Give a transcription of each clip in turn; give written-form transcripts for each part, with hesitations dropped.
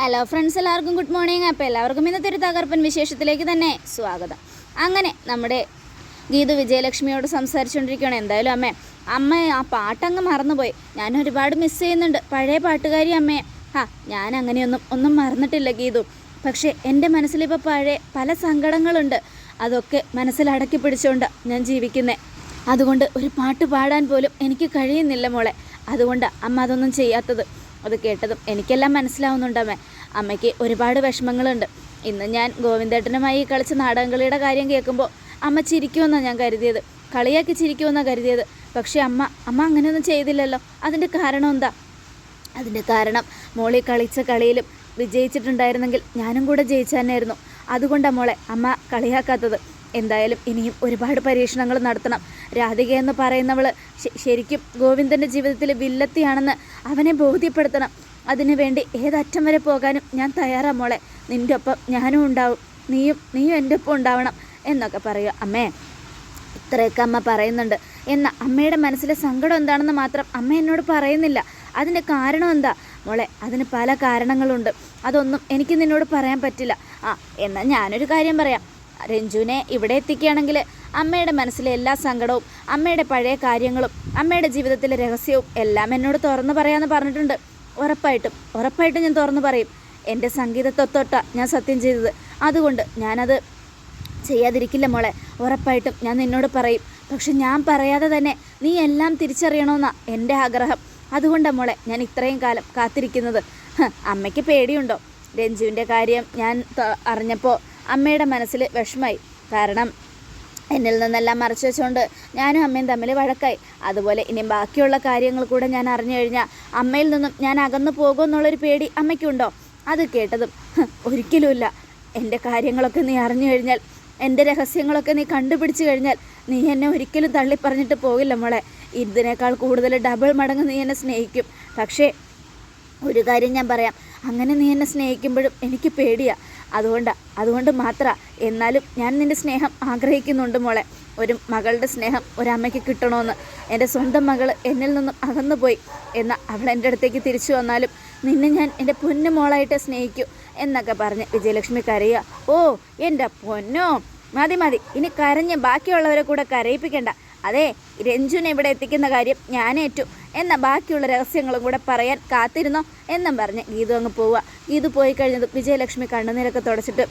Hello friends, എല്ലാവർക്കും good morning. അപ്പോൾ എല്ലാവർക്കും ഇന്നത്തെ ഒരു തകർപ്പൻ വിശേഷത്തിലേക്ക് തന്നെ സ്വാഗതം. അങ്ങനെ നമ്മുടെ ഗീതു വിജയലക്ഷ്മിയോട് സംസാരിച്ചുകൊണ്ടിരിക്കുകയാണ്. എന്തായാലും അമ്മ ആ പാട്ടങ്ങ് മറന്നുപോയി. ഞാൻ ഒരുപാട് മിസ് ചെയ്യുന്നുണ്ട് പഴയ പാട്ടുകാരി അമ്മയെ. ഞാൻ അങ്ങനെയൊന്നും മറന്നിട്ടില്ല ഗീതു. പക്ഷേ എൻ്റെ മനസ്സിലിപ്പോൾ പഴയ പല സങ്കടങ്ങളുണ്ട്. അതൊക്കെ മനസ്സിലടക്കി പിടിച്ചുകൊണ്ട് ഞാൻ ജീവിക്കുന്നത്. അതുകൊണ്ട് ഒരു പാട്ട് പാടാൻ പോലും എനിക്ക് കഴിയുന്നില്ല മോളെ. അതുകൊണ്ടാണ് അമ്മ അതൊന്നും ചെയ്യാത്തത്. അത് കേട്ടതും എനിക്കെല്ലാം മനസ്സിലാവുന്നുണ്ട് അമ്മയ്ക്ക് ഒരുപാട് വിഷമങ്ങളുണ്ട്. ഇന്ന് ഞാൻ ഗോവിന്ദേട്ടനുമായി കളിച്ച നാടകങ്ങളിയുടെ കാര്യം കേൾക്കുമ്പോൾ അമ്മ ചിരിക്കുമെന്നാണ് ഞാൻ കരുതിയത്, കളിയാക്കി ചിരിക്കുമെന്നാണ് കരുതിയത്. പക്ഷേ അമ്മ അങ്ങനെയൊന്നും ചെയ്തില്ലല്ലോ. അതിൻ്റെ കാരണം എന്താ? അതിൻ്റെ കാരണം മോളി കളിച്ച കളിയിലും വിജയിച്ചിട്ടുണ്ടായിരുന്നെങ്കിൽ ഞാനും കൂടെ ജയിച്ചാനായിരുന്നു. അതുകൊണ്ടാണ് മോളെ അമ്മ കളിയാക്കാത്തത്. എന്തായാലും ഇനിയും ഒരുപാട് പരീക്ഷണങ്ങൾ നടത്തണം. രാധിക എന്ന് പറയുന്നവൾ ശരിക്കും ഗോവിന്ദൻ്റെ ജീവിതത്തിൽ വില്ലത്തിയാണെന്ന് അവനെ ബോധ്യപ്പെടുത്തണം. അതിനുവേണ്ടി ഏതറ്റം വരെ പോകാനും ഞാൻ തയ്യാറാണ് മോളെ. നിൻ്റെ ഒപ്പം ഞാനും ഉണ്ടാവും, നീയും എൻ്റെ ഒപ്പം ഉണ്ടാവണം എന്നൊക്കെ പറയുക. അമ്മേ, ഇത്രയൊക്കെ അമ്മ പറയുന്നുണ്ട്. എന്നാൽ അമ്മയുടെ മനസ്സിലെ സങ്കടം എന്താണെന്ന് മാത്രം അമ്മ എന്നോട് പറയുന്നില്ല. അതിൻ്റെ കാരണം എന്താ മോളെ? അതിന് പല കാരണങ്ങളുണ്ട്. അതൊന്നും എനിക്ക് നിന്നോട് പറയാൻ പറ്റില്ല. എന്നാൽ ഞാനൊരു കാര്യം പറയാം. രഞ്ജുവിനെ ഇവിടെ എത്തിക്കുകയാണെങ്കിൽ അമ്മയുടെ മനസ്സിലെ എല്ലാ സങ്കടവും, അമ്മയുടെ പഴയ കാര്യങ്ങളും, അമ്മയുടെ ജീവിതത്തിലെ രഹസ്യവും എല്ലാം എന്നോട് തുറന്നു പറയാമെന്ന് പറഞ്ഞിട്ടുണ്ട്. ഉറപ്പായിട്ടും ഞാൻ തുറന്നു പറയും. എൻ്റെ സംഗീതത്തൊട്ടാണ് ഞാൻ സത്യം ചെയ്തത്. അതുകൊണ്ട് ഞാനത് ചെയ്യാതിരിക്കില്ല മോളെ. ഉറപ്പായിട്ടും ഞാൻ നിന്നോട് പറയും. പക്ഷെ ഞാൻ പറയാതെ തന്നെ നീ എല്ലാം തിരിച്ചറിയണമെന്നാണ് എൻ്റെ ആഗ്രഹം. അതുകൊണ്ടാണ് മോളെ ഞാൻ ഇത്രയും കാലം കാത്തിരിക്കുന്നത്. അമ്മയ്ക്ക് പേടിയുണ്ടോ? രഞ്ജുവിൻ്റെ കാര്യം ഞാൻ അറിഞ്ഞപ്പോൾ അമ്മയുടെ മനസ്സിൽ വിഷമായി. കാരണം എന്നിൽ നിന്നെല്ലാം മറച്ചു വെച്ചുകൊണ്ട് ഞാനും അമ്മയും തമ്മിൽ വഴക്കായി. അതുപോലെ ഇനി ബാക്കിയുള്ള കാര്യങ്ങൾ കൂടെ ഞാൻ അറിഞ്ഞു കഴിഞ്ഞാൽ അമ്മയിൽ നിന്നും ഞാൻ അകന്നു പോകുമെന്നുള്ളൊരു പേടി അമ്മയ്ക്കുണ്ടോ? അത് കേട്ടതും ഒരിക്കലുമില്ല. എൻ്റെ കാര്യങ്ങളൊക്കെ നീ അറിഞ്ഞു കഴിഞ്ഞാൽ, എൻ്റെ രഹസ്യങ്ങളൊക്കെ നീ കണ്ടുപിടിച്ചു കഴിഞ്ഞാൽ നീ എന്നെ ഒരിക്കലും തള്ളിപ്പറഞ്ഞിട്ട് പോകില്ല മോളെ. ഇതിനേക്കാൾ കൂടുതൽ ഡബിൾ മടങ്ങ് നീ എന്നെ സ്നേഹിക്കും. പക്ഷേ ഒരു കാര്യം ഞാൻ പറയാം, അങ്ങനെ നീ എന്നെ സ്നേഹിക്കുമ്പോഴും എനിക്ക് പേടിയാണ്. അതുകൊണ്ട് മാത്രമാണ്. എന്നാലും ഞാൻ നിൻ്റെ സ്നേഹം ആഗ്രഹിക്കുന്നുണ്ട് മോളെ. ഒരു മകളുടെ സ്നേഹം ഒരമ്മയ്ക്ക് കിട്ടണമെന്ന്. എൻ്റെ സ്വന്തം മകൾ എന്നിൽ നിന്നും അകന്നു പോയി. എന്നാൽ അവൾ എൻ്റെ അടുത്തേക്ക് തിരിച്ചു വന്നാലും നിന്നെ ഞാൻ എൻ്റെ പൊന്നു മോളായിട്ട് സ്നേഹിക്കൂ എന്നൊക്കെ പറഞ്ഞ് വിജയലക്ഷ്മി കരയുക. ഓ എൻ്റെ പൊന്നോ, മതി. ഇനി കരഞ്ഞ് ബാക്കിയുള്ളവരെ കൂടെ കരയിപ്പിക്കണ്ട. അതെ, രഞ്ജുവിനെ ഇവിടെ എത്തിക്കുന്ന കാര്യം ഞാനേറ്റു. എന്നാൽ ബാക്കിയുള്ള രഹസ്യങ്ങളും കൂടെ പറയാൻ കാത്തിരുന്നോ എന്നും പറഞ്ഞ് ഗീതു അങ്ങ് പോവുക. ഗീതു പോയി കഴിഞ്ഞത് വിജയലക്ഷ്മി കണ്ണുനീരൊക്കെ തുടച്ചിട്ട്,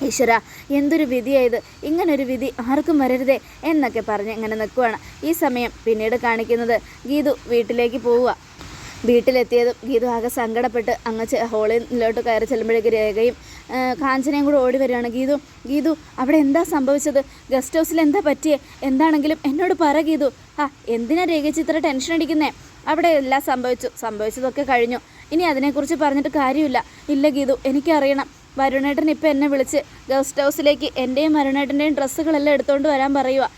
ഈശ്വര എന്തൊരു വിധിയായത്, ഇങ്ങനൊരു വിധി ആർക്കും വരരുതേ എന്നൊക്കെ പറഞ്ഞ് ഇങ്ങനെ നിൽക്കുവാണ്. ഈ സമയം പിന്നീട് കാണിക്കുന്നത് ഗീതു വീട്ടിലേക്ക് പോവുക. വീട്ടിലെത്തിയതും ഗീതു ആകെ സങ്കടപ്പെട്ട് അങ്ങ് ഹോളിലോട്ട് കയറി ചെല്ലുമ്പോഴേക്ക് രേഖയും കാഞ്ചനയും കൂടെ ഓടി വരികയാണ്. ഗീതു അവിടെ എന്താ സംഭവിച്ചത്? ഗസ്റ്റ് ഹൗസിൽ എന്താ പറ്റിയേ? എന്താണെങ്കിലും എന്നോട് പറ ഗീതു. എന്തിനാ രേഖച്ച് ഇത്ര ടെൻഷൻ അടിക്കുന്നേ? അവിടെ എല്ലാം സംഭവിച്ചതൊക്കെ കഴിഞ്ഞു. ഇനി അതിനെക്കുറിച്ച് പറഞ്ഞിട്ട് കാര്യമില്ല. ഇല്ല ഗീതു, എനിക്കറിയണം. വരുണേട്ടൻ ഇപ്പം എന്നെ വിളിച്ച് ഗസ്റ്റ് ഹൗസിലേക്ക് എൻ്റെയും വരുണേട്ടൻ്റെയും ഡ്രസ്സുകളെല്ലാം എടുത്തുകൊണ്ട് വരാൻ പറയുക.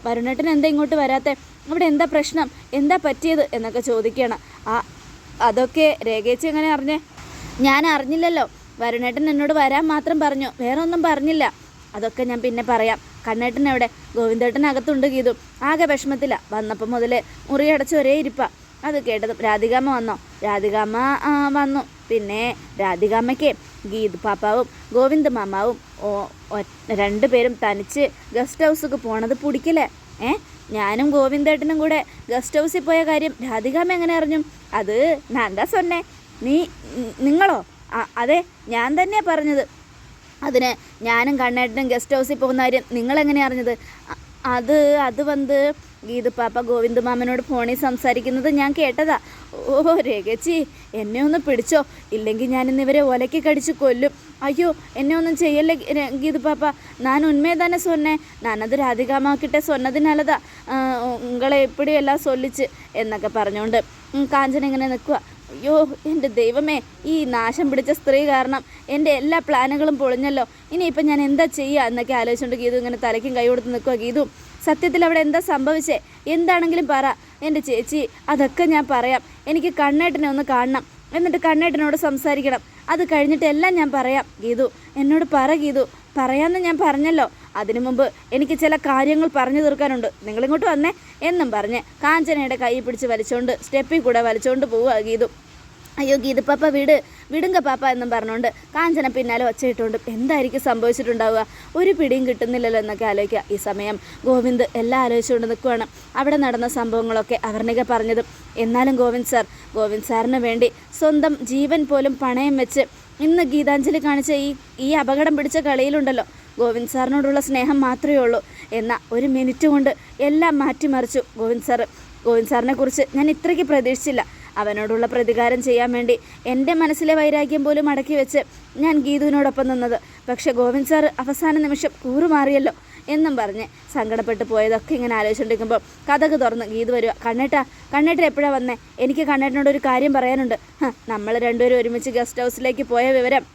വരുണേട്ടൻ എന്താ ഇങ്ങോട്ട് വരാത്തെ? അവിടെ എന്താ പ്രശ്നം? എന്താ പറ്റിയത് എന്നൊക്കെ ചോദിക്കുകയാണ്. അതൊക്കെ രേഖേച്ചി എങ്ങനെ അറിഞ്ഞേ? ഞാൻ അറിഞ്ഞില്ലല്ലോ. വരുണേട്ടൻ എന്നോട് വരാൻ മാത്രം പറഞ്ഞു, വേറെ ഒന്നും പറഞ്ഞില്ല. അതൊക്കെ ഞാൻ പിന്നെ പറയാം. കണ്ണേട്ടൻ എവിടെ? ഗോവിന്ദേട്ടൻ അകത്തുണ്ട് ഗീതു. ആകെ വിഷമത്തില്ല. വന്നപ്പോൾ മുതൽ മുറി അടച്ച് ഒരേ ഇരിപ്പാ. അത് കേട്ടതും രാധികാമ്മ വന്നോ? രാധികാമ്മ വന്നു. പിന്നെ രാധികാമ്മയ്ക്ക് ഗീതു പാപ്പാവും ഗോവിന്ദ മാമാവും രണ്ടുപേരും തനിച്ച് ഗസ്റ്റ് ഹൗസിലേക്ക് പോണത് പിടിക്കില്ലേ? ഞാനും ഗോവിന്ദേട്ടനും കൂടെ ഗസ്റ്റ് ഹൗസിൽ പോയ കാര്യം രാധികാമ്മ എങ്ങനെ അറിഞ്ഞു? അത് നാന്താ സൊന്നെ. നിങ്ങളോ? അതെ, ഞാൻ തന്നെയാണ് പറഞ്ഞത്. അതിന് ഞാനും കണ്ണേട്ടനും ഗസ്റ്റ് ഹൗസിൽ പോകുന്ന കാര്യം നിങ്ങളെങ്ങനെയാണ് അറിഞ്ഞത്? അത് വന്ന് ഗീതു പാപ്പ ഗോവിന്ദ മാമനോട് ഫോണിൽ സംസാരിക്കുന്നത് ഞാൻ കേട്ടതാ. ഓ രേഖച്ചി, എന്നെ ഒന്ന് പിടിച്ചോ, ഇല്ലെങ്കിൽ ഞാനിന്നിവരെ ഒലയ്ക്ക് കടിച്ച് കൊല്ലും. അയ്യോ, എന്നെ ഒന്നും ചെയ്യല്ലേ ഗീതു പാപ്പ. ഞാൻ ഉന്മേതാനെ സൊന്നെ. ഞാനത് രാധികാമാക്കിട്ടെ സൊന്നതിനാലതാ ഉങ്ങളെ എപ്പിടി എല്ലാം സൊല്ലിച്ച് എന്നൊക്കെ പറഞ്ഞുകൊണ്ട് കാഞ്ചന ഇങ്ങനെ നിൽക്കുക. അയ്യോ എൻ്റെ ദൈവമേ, ഈ നാശം പിടിച്ച സ്ത്രീ കാരണം എൻ്റെ എല്ലാ പ്ലാനുകളും പൊളിഞ്ഞല്ലോ. ഇനിയിപ്പം ഞാൻ എന്താ ചെയ്യുക എന്നൊക്കെ ആലോചിച്ചുകൊണ്ട് ഗീതു ഇങ്ങനെ തലയ്ക്കും കൈ കൊടുത്ത് നിൽക്കുക. ഗീതു, സത്യത്തിൽ അവിടെ എന്താ സംഭവിച്ചേ? എന്താണെങ്കിലും പറ എൻ്റെ ചേച്ചി. അതൊക്കെ ഞാൻ പറയാം. എനിക്ക് കണ്ണേട്ടനെ ഒന്ന് കാണണം, എന്നിട്ട് കണ്ണേട്ടനോട് സംസാരിക്കണം. അത് കഴിഞ്ഞിട്ട് എല്ലാം ഞാൻ പറയാം. ഗീതു, എന്നോട് പറ ഗീതു. പറയാമെന്ന് ഞാൻ പറഞ്ഞല്ലോ. അതിനു മുമ്പ് എനിക്ക് ചില കാര്യങ്ങൾ പറഞ്ഞു തീർക്കാനുണ്ട്. നിങ്ങളിങ്ങോട്ട് വന്നേ എന്നും പറഞ്ഞ് കാഞ്ചനയുടെ കൈ പിടിച്ച് വലിച്ചുകൊണ്ട് സ്റ്റെപ്പിൽ കൂടെ വലിച്ചുകൊണ്ട് പോവുക ഗീതു. അയ്യോ ഗീതുപ്പാപ്പ വിട് വിടുങ്ക പാപ്പ എന്നും പറഞ്ഞുകൊണ്ട് കാഞ്ചന പിന്നാലെ ഒച്ചയിട്ടുകൊണ്ട് എന്തായിരിക്കും സംഭവിച്ചിട്ടുണ്ടാവുക, ഒരു പിടിയും കിട്ടുന്നില്ലല്ലോ എന്നൊക്കെ ആലോചിക്കുക. ഈ സമയം ഗോവിന്ദ് എല്ലാം ആലോചിച്ചുകൊണ്ട് നിൽക്കുകയാണ്. അവിടെ നടന്ന സംഭവങ്ങളൊക്കെ അവർണിക പറഞ്ഞതും. എന്നാലും ഗോവിന്ദ് സാറിന് വേണ്ടി സ്വന്തം ജീവൻ പോലും പണയം വെച്ച് ഇന്ന് ഗീതാഞ്ജലി കാണിച്ച ഈ അപകടം പിടിച്ച കളിയിലുണ്ടല്ലോ, ഗോവിന്ദ് സാറിനോടുള്ള സ്നേഹം മാത്രമേ ഉള്ളൂ. എന്നാൽ ഒരു മിനിറ്റ് കൊണ്ട് എല്ലാം മാറ്റിമറിച്ചു ഗോവിന്ദ് സാറിനെ കുറിച്ച് ഞാൻ ഇത്രയ്ക്ക് പ്രതീക്ഷിച്ചില്ല. അവനോടുള്ള പ്രതികാരം ചെയ്യാൻ വേണ്ടി എൻ്റെ മനസ്സിലെ വൈരാഗ്യം പോലും അടക്കി വെച്ച് ഞാൻ ഗീതുവിനോടൊപ്പം നിന്നത്. പക്ഷെ ഗോവിന്ദ് സാർ അവസാന നിമിഷം കൂറുമാറിയല്ലോ എന്നും പറഞ്ഞ് സങ്കടപ്പെട്ട് പോയതൊക്കെ ഇങ്ങനെ ആലോചിച്ചുകൊണ്ടിരിക്കുമ്പോൾ കഥക് തുറന്ന് ഗീതു വരിക. കണ്ണേട്ട എപ്പോഴാണ് വന്നേ? എനിക്ക് കണ്ണേട്ടനോടൊരു കാര്യം പറയാനുണ്ട്. നമ്മൾ രണ്ടുപേരും ഒരുമിച്ച് ഗസ്റ്റ് ഹൗസിലേക്ക് പോയ വിവരം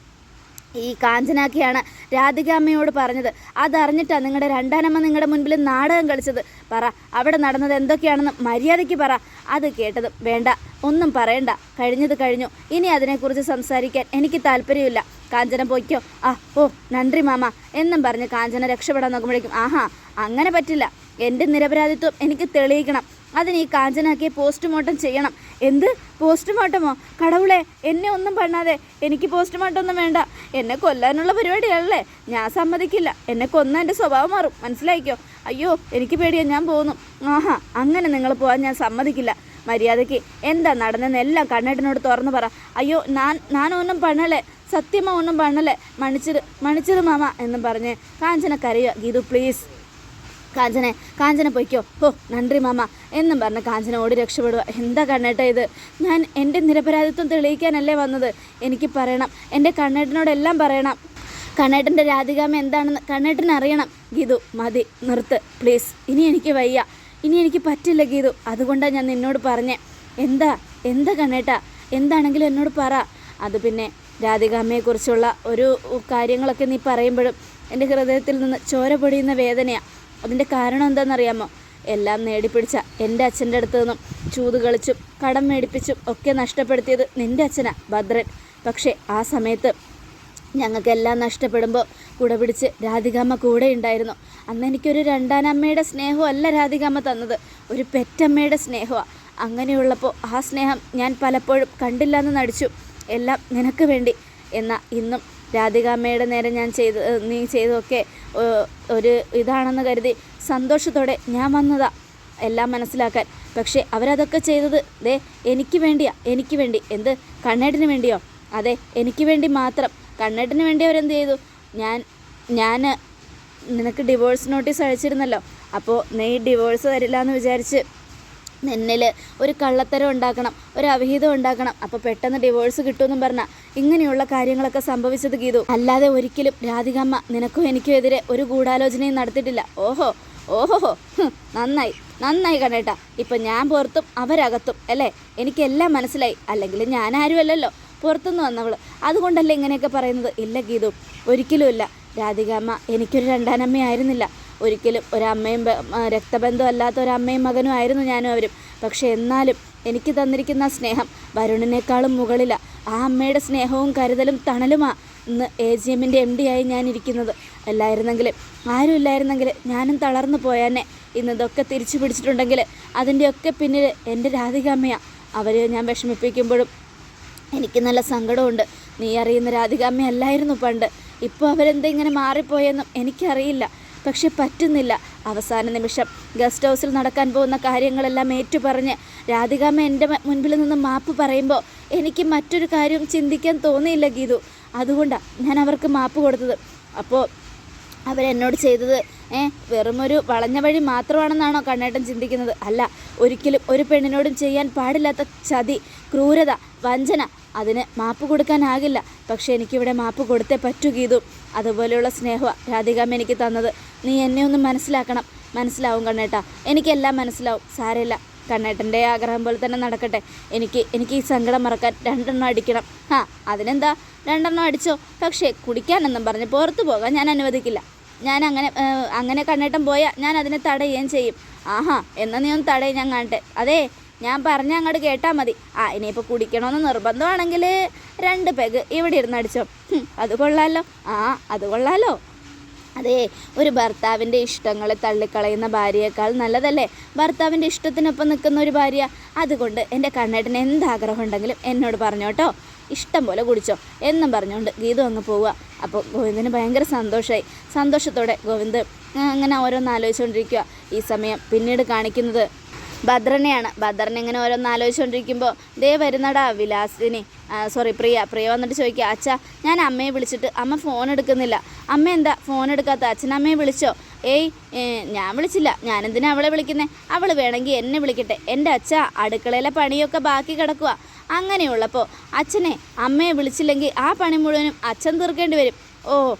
ഈ കാഞ്ചനാക്കിയാണ് രാധിക അമ്മയോട് പറഞ്ഞത്. അതറിഞ്ഞിട്ടാണ് നിങ്ങളുടെ രണ്ടാനമ്മ നിങ്ങളുടെ മുൻപിൽ നാടകം കളിച്ചത്. പറ, അവിടെ നടന്നത് എന്തൊക്കെയാണെന്ന് മര്യാദയ്ക്ക് പറ. അത് കേട്ടതും വേണ്ട, ഒന്നും പറയണ്ട, കഴിഞ്ഞത് കഴിഞ്ഞു, ഇനി അതിനെക്കുറിച്ച് സംസാരിക്കാൻ എനിക്ക് താല്പര്യമില്ല. കാഞ്ചന പോയിക്കോ. നന്ദി മാമ എന്നും പറഞ്ഞ് കാഞ്ചന രക്ഷപ്പെടാൻ നോക്കുമ്പോഴേക്കും അങ്ങനെ പറ്റില്ല, എൻ്റെ നിരപരാധിത്വം എനിക്ക് തെളിയിക്കണം. അതിന് ഈ കാഞ്ചനാക്കിയെ പോസ്റ്റ്മോർട്ടം ചെയ്യണം. എന്ത് പോസ്റ്റ്മോർട്ടമോ? കടവുളെ, എന്നെ ഒന്നും பண்ணാതെ, എനിക്ക് പോസ്റ്റ്മോർട്ടം ഒന്നും വേണ്ട. എന്നെ കൊല്ലാനുള്ള പരിപാടിയല്ലേ? ഞാൻ സമ്മതിക്കില്ല. എന്നെ കൊന്നാൽ എൻ്റെ സ്വഭാവം മാറും, മനസ്സിലായിക്കോ? അയ്യോ, എനിക്ക് പേടിയാണ്, ഞാൻ പോകുന്നു. അങ്ങനെ നിങ്ങൾ പോകാൻ ഞാൻ സമ്മതിക്കില്ല. മര്യാദയ്ക്ക് എന്താ നടന്നെന്ന് എല്ലാം കണ്ണേട്ടനോട് തുറന്നു പറ. അയ്യോ, ഞാനൊന്നും പണല്ലേ, സത്യമാ ഒന്നും പണല്ലേ, മണിച്ചത് മാമ എന്നും പറഞ്ഞ് കാഞ്ചന കരയുക. ഗീതു പ്ലീസ്, കാഞ്ചന പൊയ്ക്കോ. നന്ദി മാമ എന്നും പറഞ്ഞ് കാഞ്ചന ഓടി രക്ഷപ്പെടുക. എന്താ കണ്ണേട്ട ഇത്? ഞാൻ എൻ്റെ നിരപരാധിത്വം തെളിയിക്കാനല്ലേ വന്നത്. എനിക്ക് പറയണം, എൻ്റെ കണ്ണേട്ടനോടെല്ലാം പറയണം. കണ്ണേട്ടൻ്റെ രാധികാമ്മ എന്താണെന്ന് കണ്ണേട്ടന് അറിയണം. ഗീതു മതി, നിർത്ത് പ്ലീസ്. ഇനി എനിക്ക് വയ്യ, ഇനി എനിക്ക് പറ്റില്ല ഗീതു. അതുകൊണ്ടാണ് ഞാൻ നിന്നോട് പറഞ്ഞേ. എന്താ കണ്ണേട്ട? എന്താണെങ്കിലും എന്നോട് പറ. അത് പിന്നെ രാധികാമ്മയെക്കുറിച്ചുള്ള ഒരു കാര്യങ്ങളൊക്കെ നീ പറയുമ്പോഴും എൻ്റെ ഹൃദയത്തിൽ നിന്ന് ചോര പൊടിയുന്ന വേദനയാണ്. അതിൻ്റെ കാരണം എന്താണെന്നറിയാമോ? എല്ലാം നേടിപ്പിടിച്ച എൻ്റെ അച്ഛൻ്റെ അടുത്ത് നിന്നും ചൂത് കളിച്ചും കടം മേടിപ്പിച്ചും ഒക്കെ നഷ്ടപ്പെടുത്തിയത് നിൻ്റെ അച്ഛനാ ഭദ്രൻ. പക്ഷേ ആ സമയത്ത് ഞങ്ങൾക്കെല്ലാം നഷ്ടപ്പെടുമ്പോൾ കൂടെ പിടിച്ച് രാധികാമ്മ കൂടെ ഉണ്ടായിരുന്നു. അന്ന് എനിക്കൊരു രണ്ടാനമ്മയുടെ സ്നേഹമല്ല രാധികാമ്മ തന്നത്, ഒരു പെറ്റമ്മയുടെ സ്നേഹമാണ്. അങ്ങനെയുള്ളപ്പോൾ ആ സ്നേഹം ഞാൻ പലപ്പോഴും കണ്ടില്ലെന്ന് നടിച്ചു, എല്ലാം നിനക്ക് വേണ്ടി. എന്നാൽ ഇന്നും രാധികാമ്മയുടെ നേരെ നീ ചെയ്തതൊക്കെ ഒരു ഇതാണെന്ന് കരുതി സന്തോഷത്തോടെ ഞാൻ വന്നതാ എല്ലാം മനസ്സിലാക്കാൻ. പക്ഷേ അവരതൊക്കെ ചെയ്തത് എനിക്ക് വേണ്ടി. എന്ത്, കണ്ണേട്ടിന് വേണ്ടിയോ? അതെ, എനിക്ക് വേണ്ടി മാത്രം. കണ്ണേട്ടിന് വേണ്ടി അവരെന്ത് ചെയ്തു? ഞാൻ നിനക്ക് ഡിവോഴ്സ് നോട്ടീസ് അയച്ചിരുന്നല്ലോ. അപ്പോൾ നീ ഡിവോഴ്സ് തരില്ല എന്ന് വിചാരിച്ച് നിന്നിൽ ഒരു കള്ളത്തരം ഉണ്ടാക്കണം, ഒരു അവിഹിതം ഉണ്ടാക്കണം, അപ്പോൾ പെട്ടെന്ന് ഡിവോഴ്സ് കിട്ടുമെന്നും പറഞ്ഞാൽ ഇങ്ങനെയുള്ള കാര്യങ്ങളൊക്കെ സംഭവിച്ചത് ഗീതു. അല്ലാതെ ഒരിക്കലും രാധികാമ്മ നിനക്കോ എനിക്കോ എതിരെ ഒരു ഗൂഢാലോചനയും നടത്തിയിട്ടില്ല. ഓഹോ നന്നായി കണ്ണേട്ടാ. ഇപ്പം ഞാൻ പുറത്തും അവരകത്തും അല്ലേ? എനിക്കെല്ലാം മനസ്സിലായി. അല്ലെങ്കിൽ ഞാൻ ആരുമല്ലല്ലോ, പുറത്തുനിന്ന് വന്നവൾ. അതുകൊണ്ടല്ലേ ഇങ്ങനെയൊക്കെ പറയുന്നത്? ഇല്ല ഗീതു, ഒരിക്കലുമില്ല. രാധികാമ്മ എനിക്കൊരു രണ്ടാനമ്മയായിരുന്നില്ല. ഒരിക്കലും ഒരമ്മയും രക്തബന്ധം അല്ലാത്ത ഒരമ്മയും മകനും ആയിരുന്നു ഞാനും അവരും. പക്ഷേ എന്നാലും എനിക്ക് തന്നിരിക്കുന്ന സ്നേഹം വരുണിനേക്കാളും മുകളിലാണ്. ആ അമ്മയുടെ സ്നേഹവും കരുതലും തണലുമാണ് ഇന്ന് AGMൻ്റെ MD ആയി ഞാൻ ഇരിക്കുന്നത്. ആരും ഇല്ലായിരുന്നെങ്കിൽ ഞാനും തളർന്നു പോയാനെ. ഇന്നിതൊക്കെ തിരിച്ചു പിടിച്ചിട്ടുണ്ടെങ്കിൽ അതിൻ്റെയൊക്കെ പിന്നിൽ എൻ്റെ രാധികാമ്മയാണ്. അവരെ ഞാൻ വിഷമിപ്പിക്കുമ്പോഴും എനിക്ക് നല്ല സങ്കടമുണ്ട്. നീ അറിയുന്ന രാധികാമ്മയല്ലായിരുന്നു പണ്ട്. ഇപ്പോൾ അവരെന്തെങ്ങനെ മാറിപ്പോയെന്നും എനിക്കറിയില്ല. പക്ഷെ പറ്റുന്നില്ല. അവസാന നിമിഷം ഗസ്റ്റ് ഹൗസിൽ നടക്കാൻ പോകുന്ന കാര്യങ്ങളെല്ലാം ഏറ്റുപറഞ്ഞ് രാധികാമ്മ എൻ്റെ മുൻപിൽ നിന്ന് മാപ്പ് പറയുമ്പോൾ എനിക്ക് മറ്റൊരു കാര്യം ചിന്തിക്കാൻ തോന്നിയില്ല ഗീതു. അതുകൊണ്ടാണ് ഞാൻ അവർക്ക് മാപ്പ് കൊടുത്തത്. അപ്പോൾ അവരെന്നോട് ചെയ്തത് വെറുമൊരു വളഞ്ഞ വഴി മാത്രമാണെന്നാണോ കണ്ണേട്ടൻ ചിന്തിക്കുന്നത്? അല്ല, ഒരിക്കലും ഒരു പെണ്ണിനോടും ചെയ്യാൻ പാടില്ലാത്ത ചതി, ക്രൂരത, വഞ്ചന, അതിന് മാപ്പ് കൊടുക്കാനാകില്ല. പക്ഷേ എനിക്കിവിടെ മാപ്പ് കൊടുത്തേ പറ്റൂ ഗീതു. അതുപോലെയുള്ള സ്നേഹമാണ് രാധികാമ്മ എനിക്ക് തന്നത്. നീ എന്നെ ഒന്ന് മനസ്സിലാക്കണം. മനസ്സിലാവും കണ്ണേട്ടാ, എനിക്കെല്ലാം മനസ്സിലാവും. സാരമില്ല, കണ്ണേട്ടൻ്റെ ആഗ്രഹം പോലെ തന്നെ നടക്കട്ടെ. എനിക്ക് ഈ സങ്കടം മറക്കാൻ 2 എണ്ണം അടിക്കണം. അതിനെന്താ, 2 എണ്ണം അടിച്ചോ. പക്ഷേ കുടിക്കാനെന്നും പറഞ്ഞ് പുറത്തു പോകാൻ ഞാൻ അനുവദിക്കില്ല. ഞാൻ അങ്ങനെ കണ്ണേട്ടൻ പോയാൽ ഞാൻ അതിനെ തടയുകയും ചെയ്യും. എന്നാൽ നീ ഒന്ന് തടയും, ഞാൻ കാണട്ടെ. അതേ, ഞാൻ പറഞ്ഞ അങ്ങോട്ട് കേട്ടാൽ മതി. ഇനിയിപ്പോൾ കുടിക്കണമെന്ന് നിർബന്ധമാണെങ്കിൽ 2 പെഗ് ഇവിടെ ഇരുന്ന് അടിച്ചോ. അത് കൊള്ളാലോ. അത് കൊള്ളാലോ. അതേ, ഒരു ഭർത്താവിൻ്റെ ഇഷ്ടങ്ങളെ തള്ളിക്കളയുന്ന ഭാര്യയേക്കാൾ നല്ലതല്ലേ ഭർത്താവിൻ്റെ ഇഷ്ടത്തിനൊപ്പം നിൽക്കുന്ന ഒരു ഭാര്യ. അതുകൊണ്ട് എൻ്റെ കണ്ണേട്ടന് എന്താഗ്രഹം ഉണ്ടെങ്കിലും എന്നോട് പറഞ്ഞോട്ടോ. ഇഷ്ടം പോലെ കുടിച്ചോ എന്നും പറഞ്ഞുകൊണ്ട് ഗീതു അങ്ങ് പോവുക. അപ്പോൾ ഗോവിന്ദന് ഭയങ്കര സന്തോഷമായി. സന്തോഷത്തോടെ ഗോവിന്ദ് അങ്ങനെ ഓരോന്ന് ആലോചിച്ചുകൊണ്ടിരിക്കുക. ഈ സമയം പിന്നീട് കാണിക്കുന്നത് ഭദ്രനെയാണ്. ഭദ്രൻ ഇങ്ങനെ ഓരോന്ന് ആലോചിച്ചുകൊണ്ടിരിക്കുമ്പോൾ ദേ വരുന്നടാ വിലാസിനി, പ്രിയ വന്നിട്ട് ചോദിക്കുക, അച്ഛാ ഞാൻ അമ്മയെ വിളിച്ചിട്ട് അമ്മ ഫോൺ എടുക്കുന്നില്ല. അമ്മ എന്താ ഫോൺ എടുക്കാത്ത? അച്ഛൻ അമ്മയെ വിളിച്ചോ? ഞാൻ വിളിച്ചില്ല. ഞാനെന്തിനാ അവളെ വിളിക്കുന്നത്? അവൾ വേണമെങ്കിൽ എന്നെ വിളിക്കട്ടെ. എൻ്റെ അച്ഛ അടുക്കളയിലെ പണിയൊക്കെ ബാക്കി കിടക്കുക. അങ്ങനെയുള്ളപ്പോൾ അച്ഛനെ അമ്മയെ വിളിച്ചില്ലെങ്കിൽ ആ പണി മുഴുവനും അച്ഛൻ തീർക്കേണ്ടി വരും. ഓ,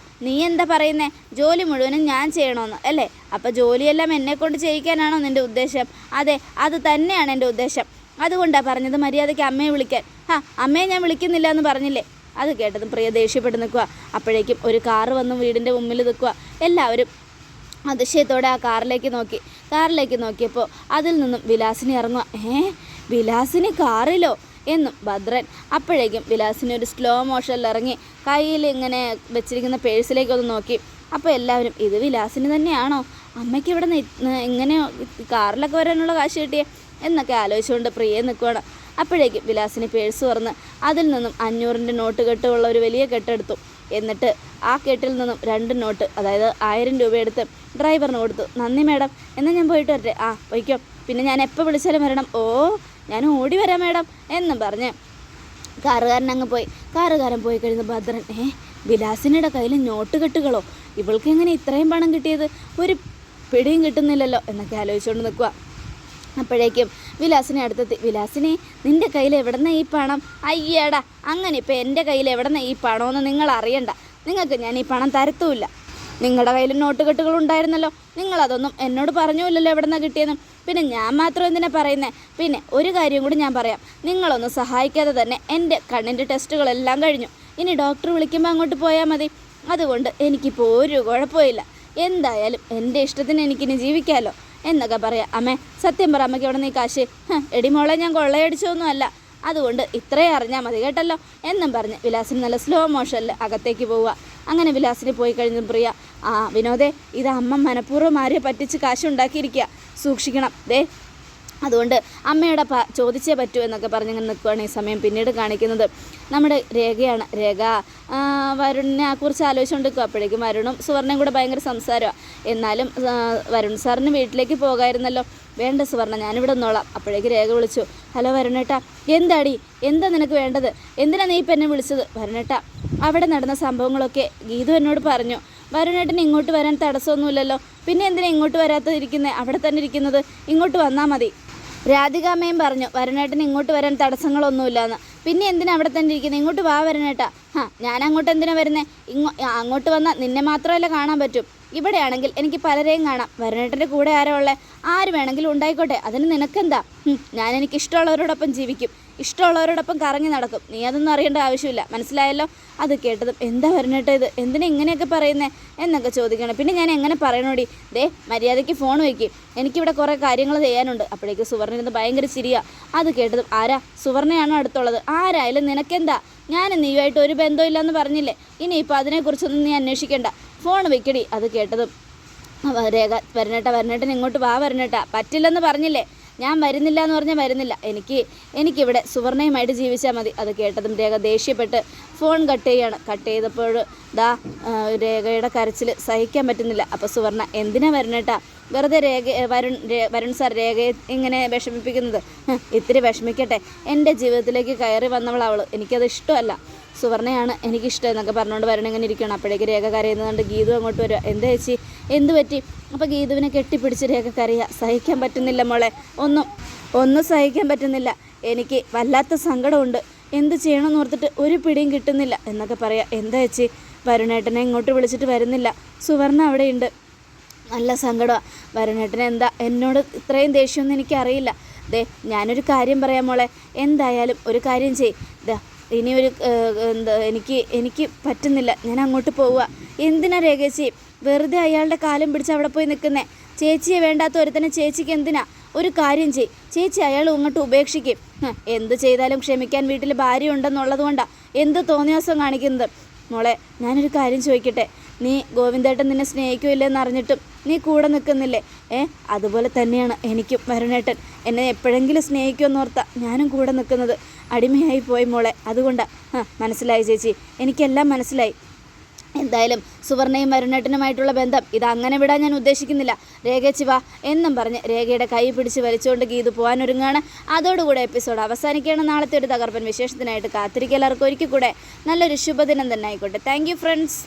നീ എന്താ പറയുന്നേ? ജോലി മുഴുവനും ഞാൻ ചെയ്യണമെന്ന് അല്ലേ? അപ്പോൾ ജോലിയെല്ലാം എന്നെക്കൊണ്ട് ചെയ്യിക്കാനാണോ നിൻ്റെ ഉദ്ദേശം? അതെ, അത് തന്നെയാണ് എൻ്റെ ഉദ്ദേശം. അതുകൊണ്ടാണ് പറഞ്ഞത് മര്യാദയ്ക്ക് അമ്മയെ വിളിക്കാൻ. അമ്മയെ ഞാൻ വിളിക്കുന്നില്ല എന്ന് പറഞ്ഞില്ലേ? അത് കേട്ടതും പ്രിയ ദേഷ്യപ്പെട്ട് നിൽക്കുക. അപ്പോഴേക്കും ഒരു കാറ് വന്ന് വീടിൻ്റെ മുമ്പിൽ നിൽക്കുക. എല്ലാവരും അതിശയത്തോടെ ആ കാറിലേക്ക് നോക്കിയപ്പോൾ അതിൽ നിന്നും വിലാസിനി ഇറങ്ങുക. വിലാസിനി കാറിലോ എന്നും ഭദ്രൻ. അപ്പോഴേക്കും വിലാസിനി ഒരു സ്ലോ മോഷനിൽ ഇറങ്ങി കയ്യിൽ ഇങ്ങനെ വെച്ചിരിക്കുന്ന പേഴ്സിലേക്കൊന്ന് നോക്കി. അപ്പോൾ എല്ലാവരും ഇത് വിലാസിനി തന്നെയാണോ? അമ്മയ്ക്ക് ഇവിടെ ഇങ്ങനെ കാറിലൊക്കെ വരാനുള്ള കാശ് കിട്ടിയേ എന്നൊക്കെ ആലോചിച്ചുകൊണ്ട് പ്രിയെ നിൽക്കുകയാണ്. അപ്പോഴേക്കും വിലാസിനി പേഴ്സ് തുറന്ന് അതിൽ നിന്നും 500 നോട്ട് കെട്ടുള്ള ഒരു വലിയ കെട്ടെടുത്തു. എന്നിട്ട് ആ കെട്ടിൽ നിന്നും 2 നോട്ട്, അതായത് 1000 രൂപ എടുത്ത് ഡ്രൈവറിന് കൊടുത്തു. നന്ദി മാഡം, എന്നാൽ ഞാൻ പോയിട്ട് വരട്ടെ. പോയിക്കോ, പിന്നെ ഞാൻ എപ്പോൾ വിളിച്ചാലും വരണം. ഓ, ഞാൻ ഓടി വരാം മാഡം എന്നും പറഞ്ഞ് കാറുകാരൻ അങ്ങ് പോയി. കാറുകാരൻ പോയി കഴിഞ്ഞ് ഭദ്രൻ, വിലാസിനിയുടെ കയ്യിൽ നോട്ട് കെട്ടുകളോ? ഇവൾക്ക് എങ്ങനെ ഇത്രയും പണം കിട്ടിയത്? ഒരു പിടിയും കിട്ടുന്നില്ലല്ലോ എന്നൊക്കെ ആലോചിച്ചുകൊണ്ട് നിൽക്കുക. അപ്പോഴേക്കും വിലാസിനെ അടുത്തെത്തി. വിലാസിനെ, നിൻ്റെ കയ്യിൽ എവിടുന്ന ഈ പണം? അയ്യേടാ, അങ്ങനെ ഇപ്പം എൻ്റെ കയ്യിൽ എവിടുന്ന ഈ പണമെന്ന് നിങ്ങൾ അറിയണ്ട. നിങ്ങൾക്ക് ഞാൻ ഈ പണം തരത്തുമില്ല. നിങ്ങളുടെ കയ്യിൽ നോട്ട് കെട്ടുകൾ ഉണ്ടായിരുന്നല്ലോ, നിങ്ങളതൊന്നും എന്നോട് പറഞ്ഞുമില്ലല്ലോ എവിടുന്ന കിട്ടിയെന്നും. പിന്നെ ഞാൻ മാത്രം എന്തിനാ പറയുന്നത്? പിന്നെ ഒരു കാര്യം കൂടി ഞാൻ പറയാം. നിങ്ങളൊന്ന് സഹായിക്കാതെ തന്നെ എൻ്റെ കണ്ണിൻ്റെ ടെസ്റ്റുകളെല്ലാം കഴിഞ്ഞു. ഇനി ഡോക്ടർ വിളിക്കുമ്പോൾ അങ്ങോട്ട് പോയാൽ മതി. അതുകൊണ്ട് എനിക്കിപ്പോൾ ഒരു കുഴപ്പമില്ല. എന്തായാലും എൻ്റെ ഇഷ്ടത്തിന് എനിക്കിനി ജീവിക്കാമല്ലോ എന്നൊക്കെ പറയാം. അമ്മേ, സത്യം പറ, അമ്മയ്ക്ക് എവിടെ നീ കാശ്? എടി മോളെ, ഞാൻ കൊള്ളയടിച്ചൊന്നുമല്ല. അതുകൊണ്ട് ഇത്രയും അറിഞ്ഞാൽ മതി കേട്ടല്ലോ എന്നും പറഞ്ഞ് വിലാസിന് നല്ല സ്ലോ മോഷനിൽ അകത്തേക്ക് പോവുക. അങ്ങനെ വിലാസിന് പോയി കഴിഞ്ഞു പ്രിയ, വിനോദേ, ഇത് അമ്മ മനഃപൂർവ്വം ആരെയും പറ്റിച്ച് കാശുണ്ടാക്കിയിരിക്കുക, സൂക്ഷിക്കണം. അതുകൊണ്ട് അമ്മയുടെ ചോദിച്ചേ പറ്റൂ എന്നൊക്കെ പറഞ്ഞിങ്ങനെ നിൽക്കുകയാണ്. ഈ സമയം പിന്നീട് കാണിക്കുന്നത് നമ്മുടെ രേഖയാണ്. രേഖ വരുണിനെ കുറിച്ച് ആലോചിച്ചുകൊണ്ട് നിൽക്കുക. അപ്പോഴേക്കും വരുണും സുവർണയും കൂടെ ഭയങ്കര സംസാരമാണ്. എന്നാലും വരുൺ സാറിന് വീട്ടിലേക്ക് പോകാമായിരുന്നല്ലോ. വേണ്ട സുവർണ, ഞാനിവിടെ നിന്നോളാം. അപ്പോഴേക്ക് രേഖ വിളിച്ചു. ഹലോ വരുണേട്ടാ, എന്താടി, എന്താ നിനക്ക് വേണ്ടത്? എന്തിനാ നീ ഇപ്പം എന്നെ വിളിച്ചത്? വരുണേട്ടാ, അവിടെ നടന്ന സംഭവങ്ങളൊക്കെ ഗീതു എന്നോട് പറഞ്ഞു. വരുണേട്ടന് ഇങ്ങോട്ട് വരാൻ തടസ്സമൊന്നുമില്ലല്ലോ, പിന്നെ എന്തിനാ ഇങ്ങോട്ട് വരാത്തതിരിക്കുന്നത്? അവിടെ തന്നെ ഇരിക്കുന്നത്, ഇങ്ങോട്ട് വന്നാൽ മതി. രാധികാമ്മയും പറഞ്ഞു വരുണേട്ടന് ഇങ്ങോട്ട് വരാൻ തടസ്സങ്ങളൊന്നുമില്ലയെന്ന്. പിന്നെ എന്തിനാ അവിടെ തന്നെ ഇരിക്കുന്നത്? ഇങ്ങോട്ട് വാ വരുണേട്ടാ. ഞാൻ അങ്ങോട്ട് എന്തിനാ വരുന്നത്? അങ്ങോട്ട് വന്നാൽ നിന്നെ മാത്രമല്ല കാണാൻ പറ്റും. ഇവിടെയാണെങ്കിൽ എനിക്ക് പലരെയും കാണാം. വരുണേട്ടൻ്റെ കൂടെ ആരോ ഉള്ളത്? ആര് വേണമെങ്കിലും ഉണ്ടായിക്കോട്ടെ, അതിന് നിനക്കെന്താ? ഞാൻ എനിക്ക് ഇഷ്ടമുള്ളവരോടൊപ്പം ജീവിക്കും, ഇഷ്ടമുള്ളവരോടൊപ്പം കറങ്ങി നടക്കും. നീ അതൊന്നും അറിയേണ്ട ആവശ്യമില്ല, മനസ്സിലായല്ലോ? അത് കേട്ടതും എന്താ വരുണേട്ടാ ഇത്, എന്തിനാ ഇങ്ങനെയൊക്കെ പറയുന്നത് എന്നൊക്കെ ചോദിക്കണം. പിന്നെ ഞാൻ എങ്ങനെ പറയണോടി? മര്യാദയ്ക്ക് ഫോൺ വയ്ക്കും, എനിക്കിവിടെ കുറേ കാര്യങ്ങൾ ചെയ്യാനുണ്ട്. അപ്പോഴേക്ക് സുവർണ ഭയങ്കര ചിരിയാ. അത് കേട്ടതും ആരാ? സുവർണയാണോ അടുത്തുള്ളത്? ആരായാലും നിനക്കെന്താ? ഞാൻ നീയുമായിട്ട് ഒരു ബന്ധമില്ലെന്ന് പറഞ്ഞില്ലേ? ഇനിയിപ്പോൾ അതിനെക്കുറിച്ചൊന്നും നീ അന്വേഷിക്കേണ്ട, ഫോൺ വെക്കടി. അത് കേട്ടതും രേഖ, വരുണേട്ടൻ ഇങ്ങോട്ട് വാ വരുണേട്ടാ. പറ്റില്ലെന്ന് പറഞ്ഞില്ലേ? ഞാൻ വരുന്നില്ല എന്ന് പറഞ്ഞാൽ വരുന്നില്ല. എനിക്കിവിടെ സുവർണയുമായിട്ട് ജീവിച്ചാൽ മതി. അത് കേട്ടതും രേഖ ദേഷ്യപ്പെട്ട് ഫോൺ കട്ട് ചെയ്യാണ്. കട്ട് ചെയ്തപ്പോൾ രേഖയുടെ കരച്ചിൽ സഹിക്കാൻ പറ്റുന്നില്ല. അപ്പോൾ സുവർണ, എന്തിനാ വരുണേട്ടാ വെറുതെ വരുൺ സാർ രേഖയെ ഇങ്ങനെ വിഷമിപ്പിക്കുന്നത്? ഇത്തിരി വിഷമിക്കട്ടെ, എൻ്റെ ജീവിതത്തിലേക്ക് കയറി വന്നവളവൾ, എനിക്കത് ഇഷ്ടമല്ല. സുവർണയാണ് എനിക്കിഷ്ടം എന്നൊക്കെ പറഞ്ഞുകൊണ്ട് വരുൺ ഇങ്ങനെ ഇരിക്കണം. അപ്പോഴേക്ക് രേഖ കരയുന്നതുകൊണ്ട് ഗീതു അങ്ങോട്ട് വരിക. എന്താ ചേച്ചി, എന്ത് പറ്റി? അപ്പോൾ ഗീതുവിനെ കെട്ടിപ്പിടിച്ച് രേഖ കരയുക. സഹിക്കാൻ പറ്റുന്നില്ല മോളെ, ഒന്നും സഹിക്കാൻ പറ്റുന്നില്ല. എനിക്ക് വല്ലാത്ത സങ്കടമുണ്ട്. എന്ത് ചെയ്യണമെന്ന് ഓർത്തിട്ട് ഒരു പിടിയും കിട്ടുന്നില്ല എന്നൊക്കെ പറയാം. എന്താ ചേച്ചി, വരുണേട്ടനെ ഇങ്ങോട്ട് വിളിച്ചിട്ട് വരുന്നില്ല. സുവർണ അവിടെയുണ്ട്, നല്ല സങ്കടമാണ്. വരുണേട്ടന് എന്താ എന്നോട് ഇത്രയും ദേഷ്യമൊന്നും എനിക്കറിയില്ല. ഞാനൊരു കാര്യം പറയാം മോളെ, എന്തായാലും ഒരു കാര്യം ചെയ്. ഇനി എനിക്ക് പറ്റുന്നില്ല, ഞാൻ അങ്ങോട്ട് പോവുക. എന്തിനാ രേഖേച്ചി വെറുതെ അയാളുടെ കാലം പിടിച്ച് അവിടെ പോയി നിൽക്കുന്നേ? ചേച്ചിയെ വേണ്ടാത്ത ഒരുത്തനെ ചേച്ചിക്ക് എന്തിനാ? ഒരു കാര്യം ചേച്ചി അയാൾ ഇങ്ങോട്ട് ഉപേക്ഷിക്കും. എന്ത് ചെയ്താലും ക്ഷമിക്കാൻ വീട്ടിൽ ഭാര്യ ഉണ്ടെന്നുള്ളത് കൊണ്ടാണ് എന്ത് തോന്നിയാസം കാണിക്കുന്നത്. മോളെ, ഞാനൊരു കാര്യം ചോദിക്കട്ടെ, നീ ഗോവിന്ദേട്ടൻ നിന്നെ സ്നേഹിക്കില്ലെന്ന് അറിഞ്ഞിട്ടും നീ കൂടെ നിൽക്കുന്നില്ലേ? അതുപോലെ തന്നെയാണ് എനിക്കും. വരുണേട്ടൻ എന്നെ എപ്പോഴെങ്കിലും സ്നേഹിക്കുമെന്നോർത്താ ഞാനും കൂടെ നിൽക്കുന്നത്. അടിമയായി പോയി മോളെ. അതുകൊണ്ടാണ്. മനസ്സിലായി ചേച്ചി, എനിക്കെല്ലാം മനസ്സിലായി. എന്തായാലും സുവർണയും വരുണേട്ടനുമായിട്ടുള്ള ബന്ധം ഇത് അങ്ങനെ വിടാൻ ഞാൻ ഉദ്ദേശിക്കുന്നില്ല. രേഖച്ചി വാ എന്നും പറഞ്ഞ് രേഖയുടെ കൈ പിടിച്ച് വലിച്ചുകൊണ്ട് ഗീതു പോകാനൊരുങ്ങാണ്. അതോടുകൂടെ എപ്പിസോഡ് അവസാനിക്കുകയാണ്. നാളത്തെ ഒരു തകർപ്പൻ വിശേഷത്തിനായിട്ട് കാത്തിരിക്കുക. എല്ലാവർക്കും ഒരിക്കൽ കൂടെ നല്ലൊരു ശുഭദിനം തന്നെ ആയിക്കോട്ടെ. Thank you friends.